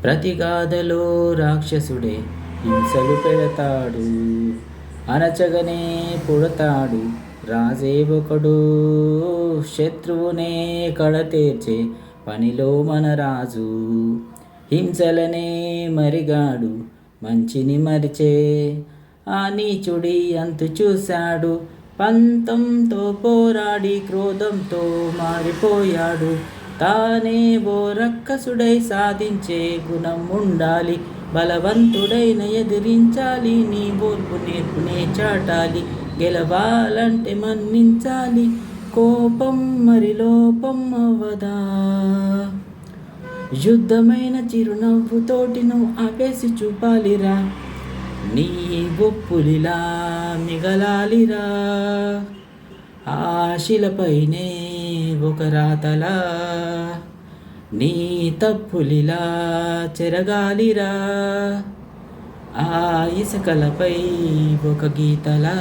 ప్రతి గాథలో రాక్షసుడే హింసలు పెడతాడు, అనచగనే పుడతాడు రాజే ఒకడు. శత్రువునే కడతేర్చే పనిలో మన రాజు, హింసలనే మరిగాడు మంచిని మరిచే. ఆ నీచుడి అంతు చూశాడు, పంతంతో పోరాడి క్రోధంతో మారిపోయాడు. తానే ఓ రక్కసుడై సాధించే గుణం ఉండాలి, బలవంతుడైన ఎదిరించాలి, నీ ఓర్పు నేర్పునే చాటాలి. గెలవాలంటే మన్నించాలి, కోపం మరి లోపం అవ్వదా. యుద్ధమైన చిరునవ్వుతోటి నువ్వు ఆపేసి చూపాలిరా, నీ గొప్పులిలా మిగలాలిరా. ఆ శిలపైనే ఒక రాతలా, నీ తప్పులిలా చెరగాలిరా. ఆ ఇసుకలపై ఒక గీతలా.